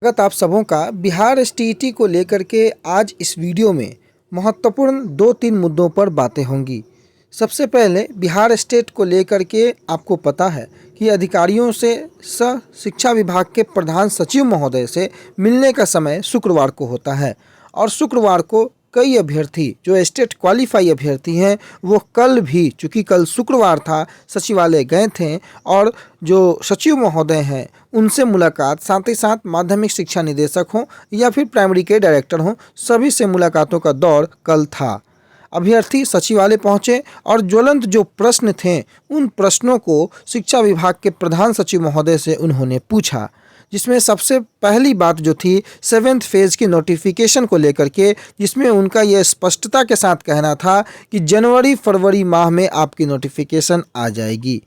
स्वागत आप सबों का बिहार एसटीईटी को लेकर के आज इस वीडियो में महत्वपूर्ण 2-3 मुद्दों पर बातें होंगी। सबसे पहले बिहार स्टेट को लेकर के आपको पता है कि अधिकारियों से शिक्षा विभाग के प्रधान सचिव महोदय से मिलने का समय शुक्रवार को होता है और शुक्रवार को कई अभ्यर्थी जो स्टेट क्वालिफाई अभ्यर्थी हैं वो कल भी, चूँकि कल शुक्रवार था, सचिवालय गए थे और जो सचिव महोदय हैं उनसे मुलाकात, साथ ही साथ माध्यमिक शिक्षा निदेशक हों या फिर प्राइमरी के डायरेक्टर हों, सभी से मुलाकातों का दौर कल था। अभ्यर्थी सचिवालय पहुंचे और ज्वलंत जो प्रश्न थे उन प्रश्नों को शिक्षा विभाग के प्रधान सचिव महोदय से उन्होंने पूछा, जिसमें सबसे पहली बात जो थी 7th फेज़ की नोटिफिकेशन को लेकर के, जिसमें उनका यह स्पष्टता के साथ कहना था कि जनवरी-फरवरी माह में आपकी नोटिफिकेशन आ जाएगी।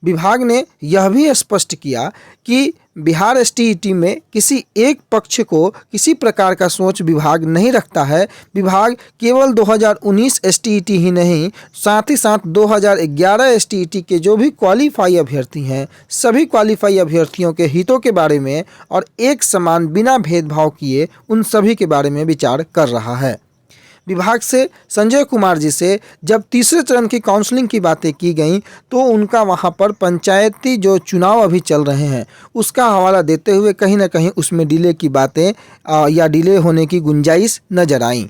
विभाग ने यह भी स्पष्ट किया कि बिहार एसटीईटी में किसी एक पक्ष को किसी प्रकार का सोच विभाग नहीं रखता है। विभाग केवल 2019 एसटीईटी ही नहीं, साथ ही साथ 2011 एसटीईटी के जो भी क्वालिफाई अभ्यर्थी हैं, सभी क्वालिफाई अभ्यर्थियों के हितों के बारे में और एक समान बिना भेदभाव किए उन सभी के बारे में विचार कर रहा है। विभाग से संजय कुमार जी से जब तीसरे चरण की काउंसलिंग की बातें की गई तो उनका वहां पर पंचायती जो चुनाव अभी चल रहे हैं उसका हवाला देते हुए कहीं ना कहीं उसमें डिले की बातें या डिले होने की गुंजाइश नजर आई।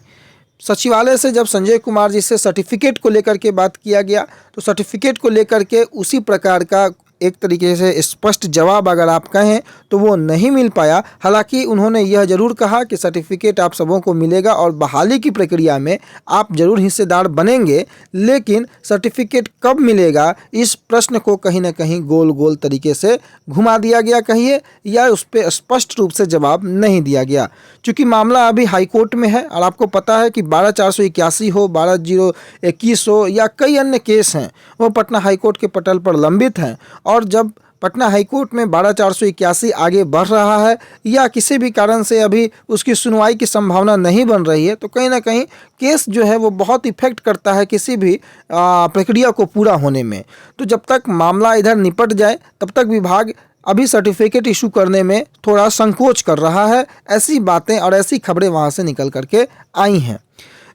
सचिवालय से जब संजय कुमार जी से सर्टिफिकेट को लेकर के बात किया गया तो सर्टिफिकेट को लेकर के उसी प्रकार का एक तरीके से स्पष्ट जवाब अगर आप कहें तो वो नहीं मिल पाया। हालांकि उन्होंने यह जरूर कहा कि सर्टिफिकेट आप सबों को मिलेगा और बहाली की प्रक्रिया में आप जरूर हिस्सेदार बनेंगे, लेकिन सर्टिफिकेट कब मिलेगा इस प्रश्न को कहीं ना कहीं गोल गोल तरीके से घुमा दिया गया कहिए, या उस पर स्पष्ट रूप से जवाब नहीं दिया गया। चूँकि मामला अभी हाईकोर्ट में है और आपको पता है कि 12/481 हो, 12/021 हो या कई अन्य केस हैं वो पटना हाईकोर्ट के पटल पर लंबित हैं, और जब पटना हाईकोर्ट में 12/481 आगे बढ़ रहा है या किसी भी कारण से अभी उसकी सुनवाई की संभावना नहीं बन रही है तो कहीं ना कहीं केस जो है वो बहुत इफेक्ट करता है किसी भी प्रक्रिया को पूरा होने में। तो जब तक मामला इधर निपट जाए तब तक विभाग अभी सर्टिफिकेट इशू करने में थोड़ा संकोच कर रहा है। ऐसी बातें और ऐसी खबरें वहाँ से निकल करके आई हैं।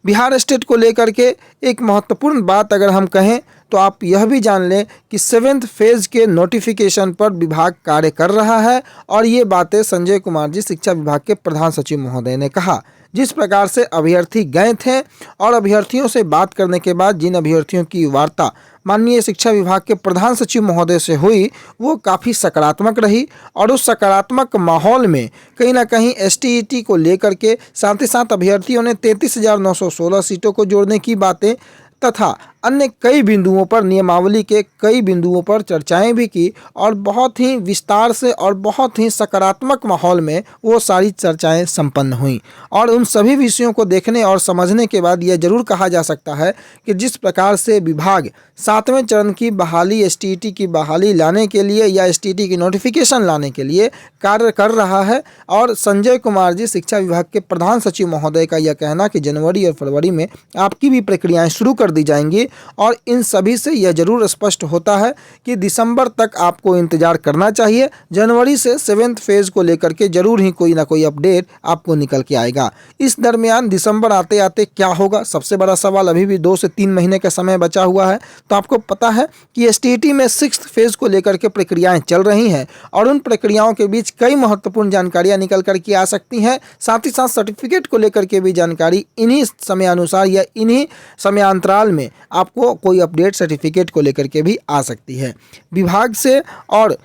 बिहार स्टेट को लेकर के एक महत्वपूर्ण बात अगर हम कहें तो आप यह भी जान लें कि 7th फेज़ के नोटिफिकेशन पर विभाग कार्य कर रहा है, और ये बातें संजय कुमार जी शिक्षा विभाग के प्रधान सचिव महोदय ने कहा। जिस प्रकार से अभ्यर्थी गए थे और अभ्यर्थियों से बात करने के बाद जिन अभ्यर्थियों की वार्ता माननीय शिक्षा विभाग के प्रधान सचिव महोदय से हुई वो काफ़ी सकारात्मक रही, और उस सकारात्मक माहौल में कहीं ना कहीं एसटीईटी को लेकर के साथ ही साथ अभ्यर्थियों ने 33,916 सीटों को जोड़ने की बातें तथा अन्य कई बिंदुओं पर, नियमावली के कई बिंदुओं पर चर्चाएं भी की, और बहुत ही विस्तार से और बहुत ही सकारात्मक माहौल में वो सारी चर्चाएं संपन्न हुई। और उन सभी विषयों को देखने और समझने के बाद यह जरूर कहा जा सकता है कि जिस प्रकार से विभाग 7वें चरण की बहाली, एसटीईटी की बहाली लाने के लिए या एसटीईटी की नोटिफिकेशन लाने के लिए कार्य कर रहा है, और संजय कुमार जी शिक्षा विभाग के प्रधान सचिव महोदय का यह कहना कि जनवरी और फरवरी में आपकी भी प्रक्रियाएँ शुरू कर दी जाएंगी, और इन सभी से यह जरूर स्पष्ट होता है कि दिसंबर तक आपको इंतजार करना चाहिए। जनवरी से 7th फेज़ को लेकर के जरूर ही कोई ना कोई अपडेट आपको निकल के आएगा। इस दरमियान दिसंबर आते आते क्या होगा, सबसे बड़ा सवाल, अभी भी 2 से 3 महीने का समय बचा हुआ है। तो आपको पता है कि एसटीईटी में 6th फेज़ को लेकर के प्रक्रियाएँ चल रही हैं, और उन प्रक्रियाओं के बीच कई महत्वपूर्ण जानकारियाँ निकल कर के आ सकती हैं। साथ ही साथ सर्टिफिकेट को लेकर के भी जानकारी इन्हीं समयानुसार या इन्हीं समयांतराल में आपको कोई अपडेट सर्टिफिकेट को लेकर के भी आ सकती है। विभाग से और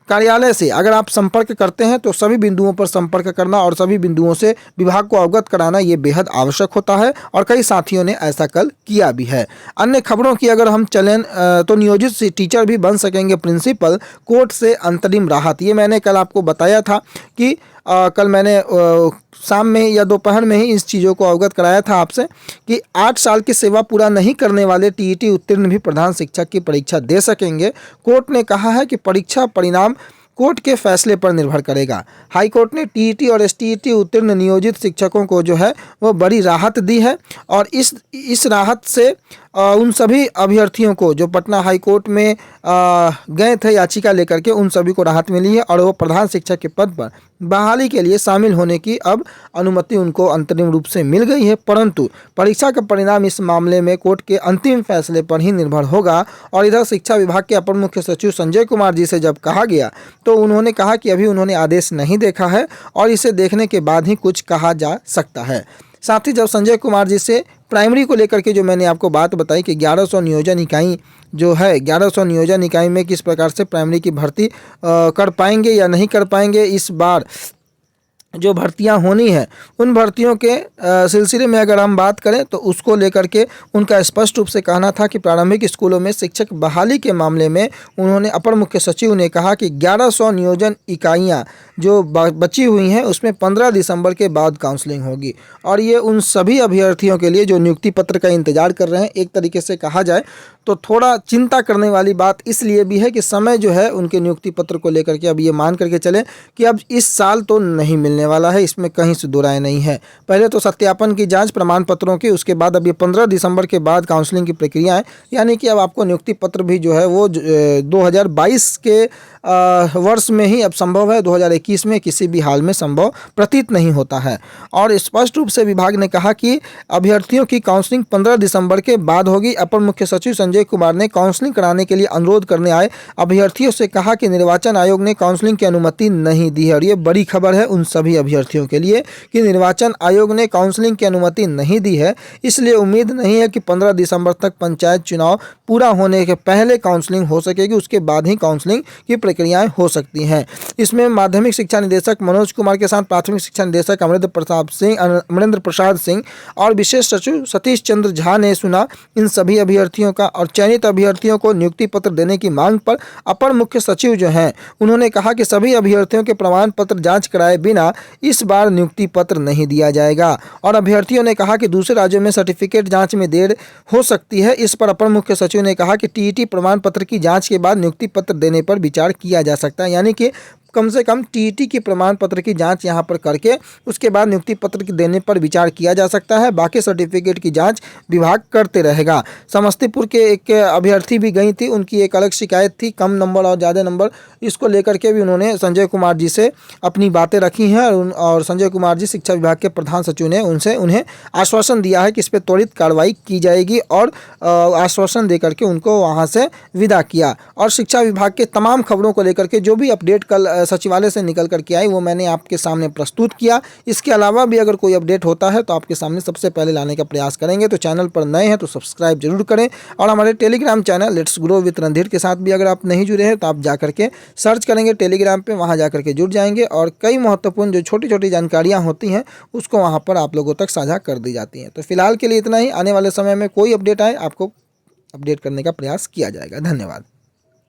कार्यालय से अगर आप संपर्क करते हैं तो सभी बिंदुओं पर संपर्क करना और सभी बिंदुओं से विभाग को अवगत कराना ये बेहद आवश्यक होता है, और कई साथियों ने ऐसा कल किया भी है। अन्य खबरों की अगर हम चलें तो नियोजित टीचर भी बन सकेंगे प्रिंसिपल, कोर्ट से अंतरिम राहत। ये मैंने कल आपको बताया था कि कल मैंने शाम में या दोपहर में ही इस चीज़ों को अवगत कराया था आपसे कि 8 साल की सेवा पूरा नहीं करने वाले टीईटी उत्तीर्ण भी प्रधान शिक्षक की परीक्षा दे सकेंगे। कोर्ट ने कहा है कि परीक्षा परिणाम कोर्ट के फैसले पर निर्भर करेगा। हाईकोर्ट ने टीईटी और एसटीईटी उत्तीर्ण नियोजित शिक्षकों को जो है वो बड़ी राहत दी है, और इस राहत से उन सभी अभ्यर्थियों को जो पटना हाई कोर्ट में गए थे याचिका लेकर के, उन सभी को राहत मिली है और वो प्रधान शिक्षक के पद पर बहाली के लिए शामिल होने की अब अनुमति उनको अंतरिम रूप से मिल गई है। परंतु परीक्षा का परिणाम इस मामले में कोर्ट के अंतिम फैसले पर ही निर्भर होगा। और इधर शिक्षा विभाग के अपर मुख्य सचिव संजय कुमार जी से जब कहा गया तो उन्होंने कहा कि अभी उन्होंने आदेश नहीं देखा है और इसे देखने के बाद ही कुछ कहा जा सकता है। साथ ही जब संजय कुमार जी से प्राइमरी को लेकर के जो मैंने आपको बात बताई कि 1100 नियोजन इकाई जो है, 1100 नियोजन इकाई में किस प्रकार से प्राइमरी की भर्ती कर पाएंगे या नहीं कर पाएंगे, इस बार जो भर्तियां होनी है उन भर्तियों के सिलसिले में अगर हम बात करें तो उसको लेकर के उनका स्पष्ट रूप से कहना था कि प्रारंभिक स्कूलों में शिक्षक बहाली के मामले में उन्होंने अपर मुख्य सचिव ने कहा कि 1100 नियोजन इकाइयां जो बची हुई हैं उसमें 15 दिसंबर के बाद काउंसलिंग होगी। और ये उन सभी अभ्यर्थियों के लिए जो नियुक्ति पत्र का इंतजार कर रहे हैं, एक तरीके से कहा जाए तो थोड़ा चिंता करने वाली बात इसलिए भी है कि समय जो है उनके नियुक्ति पत्र को लेकर के अब ये मान करके चले कि अब इस साल तो नहीं मिलने वाला है, इसमें कहीं से दो राय नहीं है। पहले तो सत्यापन की जांच प्रमाण पत्रों की, उसके बाद अब ये 15 दिसंबर के बाद काउंसलिंग की प्रक्रिया है, यानी कि अब आपको नियुक्ति पत्र भी जो है वो 2022 के वर्ष में ही अब संभव है, 2021 में किसी भी हाल में संभव प्रतीत नहीं होता है। और स्पष्ट रूप से विभाग ने कहा कि अभ्यर्थियों की काउंसलिंग 15 दिसंबर के बाद होगी। अपर मुख्य सचिव संजय कुमार ने काउंसलिंग कराने के लिए अनुरोध करने आए अभ्यर्थियों से कहा कि निर्वाचन आयोग ने काउंसलिंग की अनुमति नहीं दी है। और ये बड़ी खबर है उन सभी अभ्यर्थियों के लिए कि निर्वाचन आयोग ने काउंसलिंग की अनुमति नहीं दी है, इसलिए उम्मीद नहीं है कि 15 दिसंबर तक पंचायत चुनाव पूरा होने के पहले काउंसलिंग हो सकेगी, उसके बाद ही काउंसलिंग की प्रक्रियाएं हो सकती हैं। इसमें माध्यमिक शिक्षा निदेशक मनोज कुमार के साथ प्राथमिक शिक्षा निदेशक अमरेंद्र प्रसाद सिंह और विशेष सचिव सतीश चंद्र झा ने सुना इन सभी अभ्यर्थियों का। और चयनित अभ्यर्थियों को नियुक्ति पत्र देने की मांग पर अपर मुख्य सचिव जो हैं उन्होंने कहा कि सभी अभ्यर्थियों के प्रमाण पत्र जांच कराए बिना इस बार नियुक्ति पत्र नहीं दिया जाएगा। और अभ्यर्थियों ने कहा कि दूसरे राज्यों में सर्टिफिकेट जांच में देर हो सकती है। इस पर अपर मुख्य सचिव ने कहा कि टीईटी प्रमाण पत्र की जांच के बाद नियुक्ति पत्र देने पर विचार किया जा सकता है, यानी कि कम से कम टीईटी की प्रमाण पत्र की जांच यहां पर करके उसके बाद नियुक्ति पत्र की देने पर विचार किया जा सकता है। बाकी सर्टिफिकेट की जांच विभाग करते रहेगा। समस्तीपुर के एक अभ्यर्थी भी गई थी, उनकी एक अलग शिकायत थी, कम नंबर और ज़्यादा नंबर, इसको लेकर के भी उन्होंने संजय कुमार जी से अपनी बातें रखी हैं। और संजय कुमार जी शिक्षा विभाग के प्रधान सचिव ने उन्हें आश्वासन दिया है कि इस पर त्वरित कार्रवाई की जाएगी और आश्वासन देकर के उनको वहाँ से विदा किया। और शिक्षा विभाग के तमाम खबरों को लेकर के जो भी अपडेट कल सचिवालय से निकल करके आई वो मैंने आपके सामने प्रस्तुत किया। इसके अलावा भी अगर कोई अपडेट होता है तो आपके सामने सबसे पहले लाने का प्रयास करेंगे। तो चैनल पर नए हैं तो सब्सक्राइब जरूर करें और हमारे Telegram channel let's grow with Randhir के साथ भी अगर आप नहीं जुड़े हैं तो आप जा करके सर्च करेंगे टेलीग्राम पे, वहाँ जा करके जुड़ जाएंगे और कई महत्वपूर्ण जो छोटी छोटी जानकारियाँ होती हैं उसको वहाँ पर आप लोगों तक साझा कर दी जाती हैं। तो फिलहाल के लिए इतना ही, आने वाले समय में कोई अपडेट आए आपको अपडेट करने का प्रयास किया जाएगा। धन्यवाद।